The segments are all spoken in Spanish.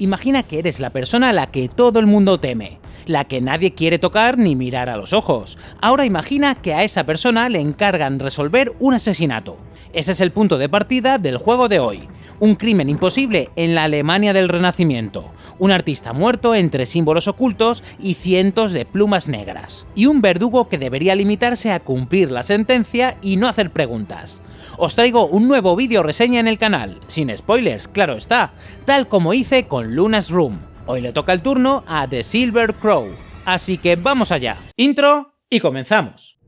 Imagina que eres la persona a la que todo el mundo teme, la que nadie quiere tocar ni mirar a los ojos. Ahora imagina que a esa persona le encargan resolver un asesinato. Ese es el punto de partida del juego de hoy. Un crimen imposible en la Alemania del Renacimiento. Un artista muerto entre símbolos ocultos y cientos de plumas negras. Y un verdugo que debería limitarse a cumplir la sentencia y no hacer preguntas. Os traigo un nuevo vídeo reseña en el canal, sin spoilers, claro está, tal como hice con Luna's Room. Hoy le toca el turno a The Silver Crow. Así que vamos allá. Intro y comenzamos.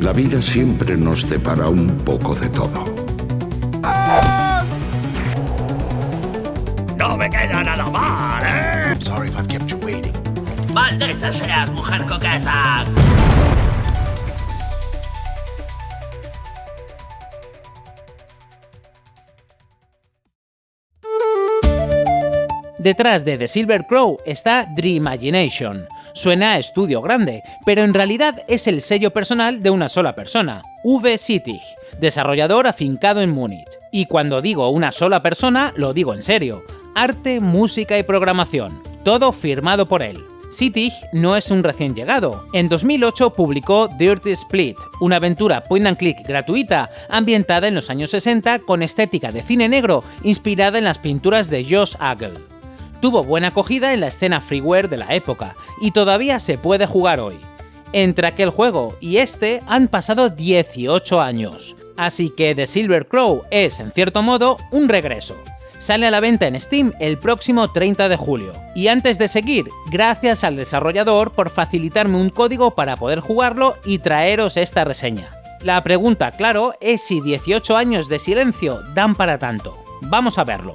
La vida siempre nos depara un poco de todo. ¡No me queda nada mal, eh! I'm sorry if I've kept you waiting. ¡Maldita seas, mujer coqueta! Detrás de The Silver Crow está Dreamimagination. Suena a estudio grande, pero en realidad es el sello personal de una sola persona, Uwe Sittig, desarrollador afincado en Múnich. Y cuando digo una sola persona, lo digo en serio. Arte, música y programación, todo firmado por él. Sittig no es un recién llegado. En 2008 publicó Dirty Split, una aventura point and click gratuita ambientada en los años 60 con estética de cine negro inspirada en las pinturas de Josh Agel. Tuvo buena acogida en la escena freeware de la época y todavía se puede jugar hoy. Entre aquel juego y este han pasado 18 años, así que The Silver Crow es, en cierto modo, un regreso. Sale a la venta en Steam el próximo 30 de julio. Y antes de seguir, gracias al desarrollador por facilitarme un código para poder jugarlo y traeros esta reseña. La pregunta, claro, es si 18 años de silencio dan para tanto. Vamos a verlo.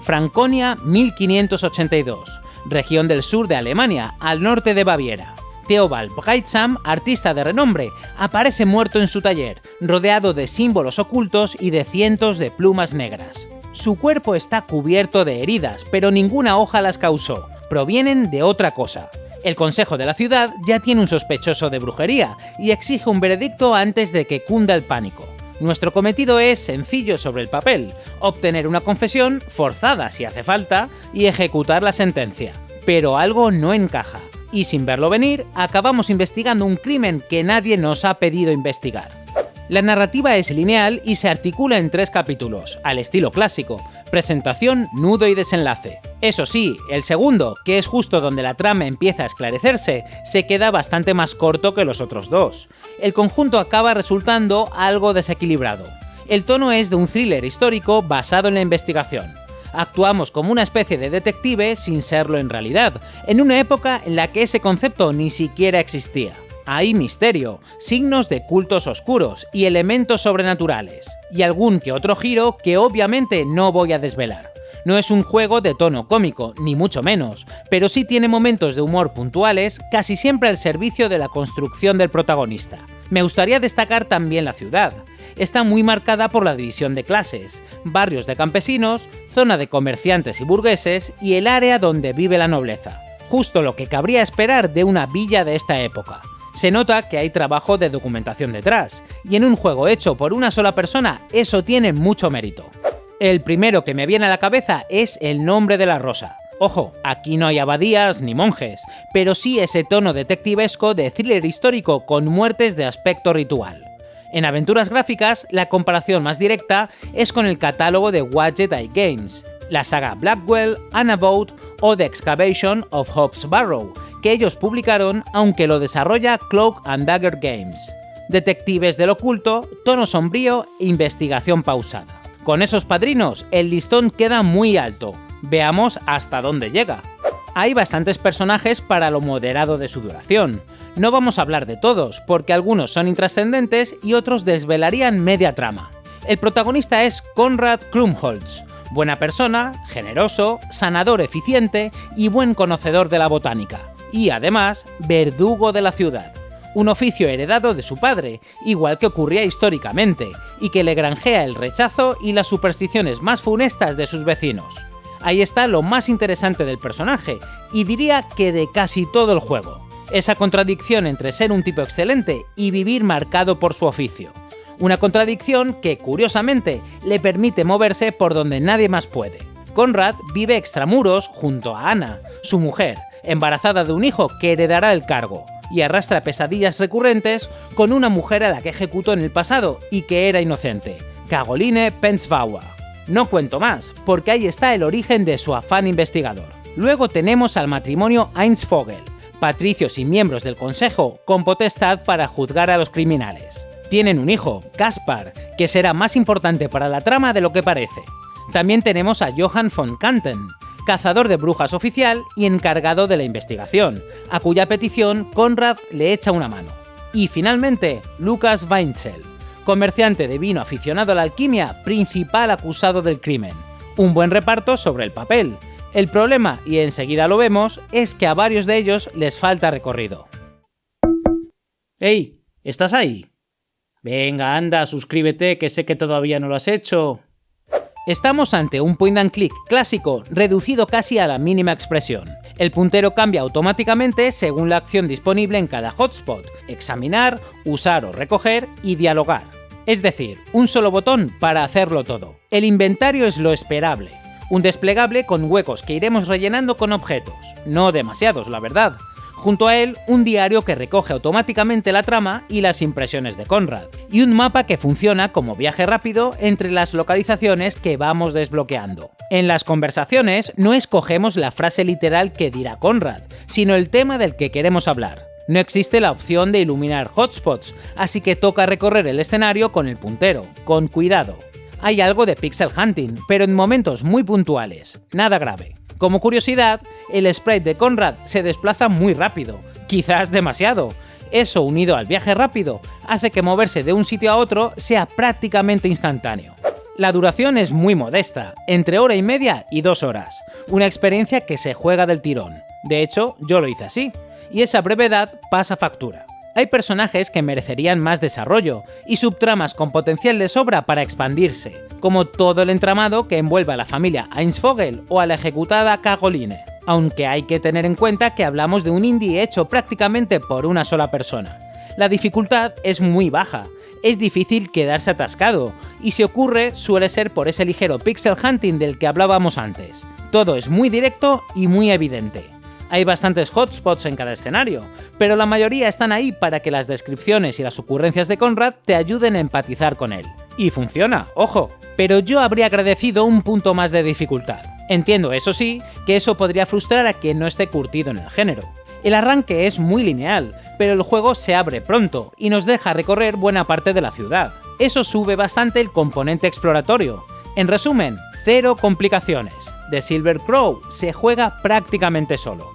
Franconia 1582, región del sur de Alemania, al norte de Baviera. Theobald Breitsam, artista de renombre, aparece muerto en su taller, rodeado de símbolos ocultos y de cientos de plumas negras. Su cuerpo está cubierto de heridas, pero ninguna hoja las causó, provienen de otra cosa. El consejo de la ciudad ya tiene un sospechoso de brujería y exige un veredicto antes de que cunda el pánico. Nuestro cometido es sencillo sobre el papel, obtener una confesión, forzada si hace falta, y ejecutar la sentencia. Pero algo no encaja, y sin verlo venir, acabamos investigando un crimen que nadie nos ha pedido investigar. La narrativa es lineal y se articula en 3 capítulos, al estilo clásico: presentación, nudo y desenlace. Eso sí, el segundo, que es justo donde la trama empieza a esclarecerse, se queda bastante más corto que los otros 2. El conjunto acaba resultando algo desequilibrado. El tono es de un thriller histórico basado en la investigación. Actuamos como una especie de detective sin serlo en realidad, en una época en la que ese concepto ni siquiera existía. Hay misterio, signos de cultos oscuros y elementos sobrenaturales, y algún que otro giro que obviamente no voy a desvelar. No es un juego de tono cómico, ni mucho menos, pero sí tiene momentos de humor puntuales, casi siempre al servicio de la construcción del protagonista. Me gustaría destacar también la ciudad. Está muy marcada por la división de clases, barrios de campesinos, zona de comerciantes y burgueses y el área donde vive la nobleza. Justo lo que cabría esperar de una villa de esta época. Se nota que hay trabajo de documentación detrás, y en un juego hecho por una sola persona eso tiene mucho mérito. El primero que me viene a la cabeza es el nombre de la rosa. Ojo, aquí no hay abadías ni monjes, pero sí ese tono detectivesco de thriller histórico con muertes de aspecto ritual. En aventuras gráficas, la comparación más directa es con el catálogo de Wadjet Eye Games, la saga Blackwell, Unavowed o The Excavation of Hobbs Barrow, que ellos publicaron aunque lo desarrolla Cloak and Dagger Games. Detectives del oculto, tono sombrío e investigación pausada. Con esos padrinos, el listón queda muy alto. Veamos hasta dónde llega. Hay bastantes personajes para lo moderado de su duración. No vamos a hablar de todos, porque algunos son intrascendentes y otros desvelarían media trama. El protagonista es Konrad Krumholtz, buena persona, generoso, sanador eficiente y buen conocedor de la botánica. Y además, verdugo de la ciudad. Un oficio heredado de su padre, igual que ocurría históricamente, y que le granjea el rechazo y las supersticiones más funestas de sus vecinos. Ahí está lo más interesante del personaje, y diría que de casi todo el juego. Esa contradicción entre ser un tipo excelente y vivir marcado por su oficio. Una contradicción que, curiosamente, le permite moverse por donde nadie más puede. Conrad vive extramuros junto a Anna, su mujer, embarazada de un hijo que heredará el cargo, y arrastra pesadillas recurrentes con una mujer a la que ejecutó en el pasado y que era inocente, Caroline Pensbauer. No cuento más, porque ahí está el origen de su afán investigador. Luego tenemos al matrimonio Heinz-Vogel, patricios y miembros del consejo con potestad para juzgar a los criminales. Tienen un hijo, Caspar, que será más importante para la trama de lo que parece. También tenemos a Johann von Kanten, cazador de brujas oficial y encargado de la investigación, a cuya petición Conrad le echa una mano. Y finalmente, Lukas Weinzel, comerciante de vino aficionado a la alquimia, principal acusado del crimen. Un buen reparto sobre el papel. El problema, y enseguida lo vemos, es que a varios de ellos les falta recorrido. ¡Ey! ¿Estás ahí? Venga, anda, suscríbete, que sé que todavía no lo has hecho. Estamos ante un point and click clásico, reducido casi a la mínima expresión. El puntero cambia automáticamente según la acción disponible en cada hotspot: examinar, usar o recoger y dialogar. Es decir, un solo botón para hacerlo todo. El inventario es lo esperable. Un desplegable con huecos que iremos rellenando con objetos. No demasiados, la verdad. Junto a él, un diario que recoge automáticamente la trama y las impresiones de Conrad, y un mapa que funciona como viaje rápido entre las localizaciones que vamos desbloqueando. En las conversaciones no escogemos la frase literal que dirá Conrad, sino el tema del que queremos hablar. No existe la opción de iluminar hotspots, así que toca recorrer el escenario con el puntero, con cuidado. Hay algo de pixel hunting, pero en momentos muy puntuales, nada grave. Como curiosidad, el sprite de Conrad se desplaza muy rápido, quizás demasiado. Eso, unido al viaje rápido, hace que moverse de un sitio a otro sea prácticamente instantáneo. La duración es muy modesta, entre hora y media y 2 horas, una experiencia que se juega del tirón. De hecho, yo lo hice así, y esa brevedad pasa factura. Hay personajes que merecerían más desarrollo y subtramas con potencial de sobra para expandirse, como todo el entramado que envuelve a la familia Heinz-Vogel o a la ejecutada Caroline, aunque hay que tener en cuenta que hablamos de un indie hecho prácticamente por una sola persona. La dificultad es muy baja, es difícil quedarse atascado, y si ocurre suele ser por ese ligero pixel hunting del que hablábamos antes. Todo es muy directo y muy evidente. Hay bastantes hotspots en cada escenario, pero la mayoría están ahí para que las descripciones y las ocurrencias de Conrad te ayuden a empatizar con él. Y funciona, ojo, pero yo habría agradecido un punto más de dificultad. Entiendo, eso sí, que eso podría frustrar a quien no esté curtido en el género. El arranque es muy lineal, pero el juego se abre pronto y nos deja recorrer buena parte de la ciudad. Eso sube bastante el componente exploratorio. En resumen, cero complicaciones. The Silver Crow se juega prácticamente solo.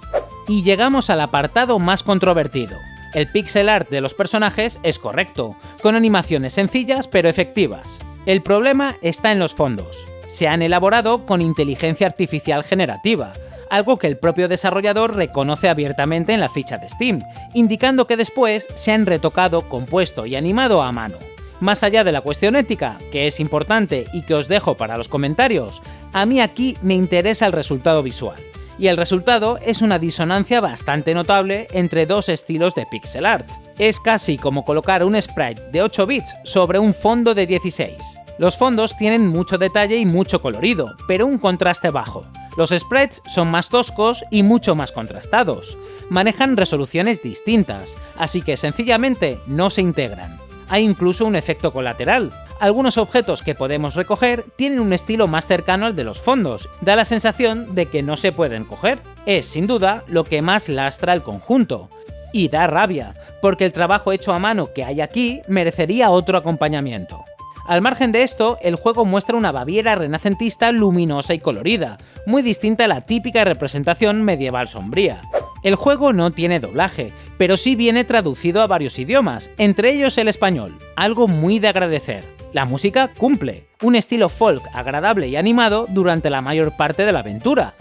Y llegamos al apartado más controvertido. El pixel art de los personajes es correcto, con animaciones sencillas pero efectivas. El problema está en los fondos. Se han elaborado con inteligencia artificial generativa, algo que el propio desarrollador reconoce abiertamente en la ficha de Steam, indicando que después se han retocado, compuesto y animado a mano. Más allá de la cuestión ética, que es importante y que os dejo para los comentarios, a mí aquí me interesa el resultado visual. Y el resultado es una disonancia bastante notable entre dos estilos de pixel art. Es casi como colocar un sprite de 8 bits sobre un fondo de 16. Los fondos tienen mucho detalle y mucho colorido, pero un contraste bajo. Los sprites son más toscos y mucho más contrastados. Manejan resoluciones distintas, así que sencillamente no se integran. Hay incluso un efecto colateral. Algunos objetos que podemos recoger tienen un estilo más cercano al de los fondos, da la sensación de que no se pueden coger. Es, sin duda, lo que más lastra el conjunto. Y da rabia, porque el trabajo hecho a mano que hay aquí merecería otro acompañamiento. Al margen de esto, el juego muestra una Baviera renacentista luminosa y colorida, muy distinta a la típica representación medieval sombría. El juego no tiene doblaje, pero sí viene traducido a varios idiomas, entre ellos el español, algo muy de agradecer. La música cumple, un estilo folk agradable y animado durante la mayor parte de la aventura,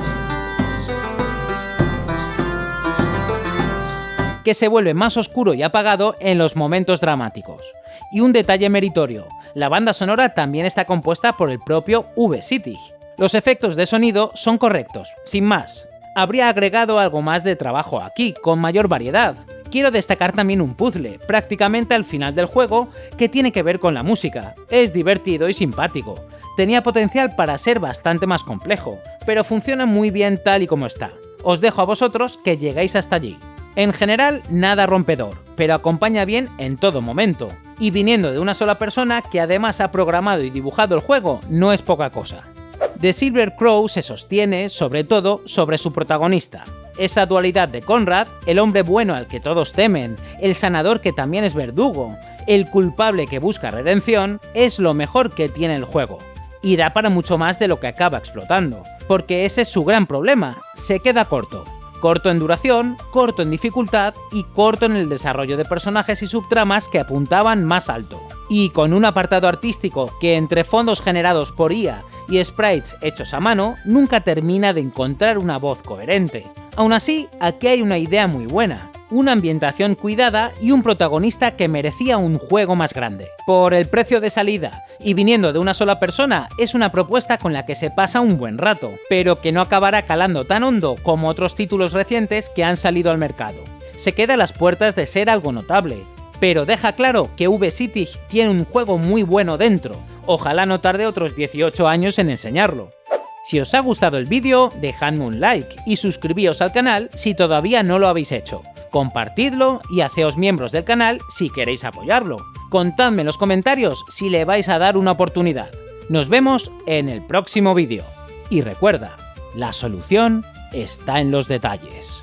que se vuelve más oscuro y apagado en los momentos dramáticos. Y un detalle meritorio, la banda sonora también está compuesta por el propio V-City. Los efectos de sonido son correctos, sin más. Habría agregado algo más de trabajo aquí, con mayor variedad. Quiero destacar también un puzzle, prácticamente al final del juego, que tiene que ver con la música. Es divertido y simpático. Tenía potencial para ser bastante más complejo, pero funciona muy bien tal y como está. Os dejo a vosotros que lleguéis hasta allí. En general, nada rompedor, pero acompaña bien en todo momento. Y viniendo de una sola persona que además ha programado y dibujado el juego, no es poca cosa. The Silver Crow se sostiene, sobre todo, sobre su protagonista. Esa dualidad de Conrad, el hombre bueno al que todos temen, el sanador que también es verdugo, el culpable que busca redención, es lo mejor que tiene el juego. Y da para mucho más de lo que acaba explotando, porque ese es su gran problema, se queda corto. Corto en duración, corto en dificultad y corto en el desarrollo de personajes y subtramas que apuntaban más alto. Y con un apartado artístico que entre fondos generados por IA y sprites hechos a mano, nunca termina de encontrar una voz coherente. Aún así, aquí hay una idea muy buena, una ambientación cuidada y un protagonista que merecía un juego más grande. Por el precio de salida y viniendo de una sola persona, es una propuesta con la que se pasa un buen rato, pero que no acabará calando tan hondo como otros títulos recientes que han salido al mercado. Se queda a las puertas de ser algo notable, pero deja claro que V-City tiene un juego muy bueno dentro, ojalá no tarde otros 18 años en enseñarlo. Si os ha gustado el vídeo, dejadme un like y suscribíos al canal si todavía no lo habéis hecho. Compartidlo y haceos miembros del canal si queréis apoyarlo. Contadme en los comentarios si le vais a dar una oportunidad. Nos vemos en el próximo vídeo. Y recuerda, la solución está en los detalles.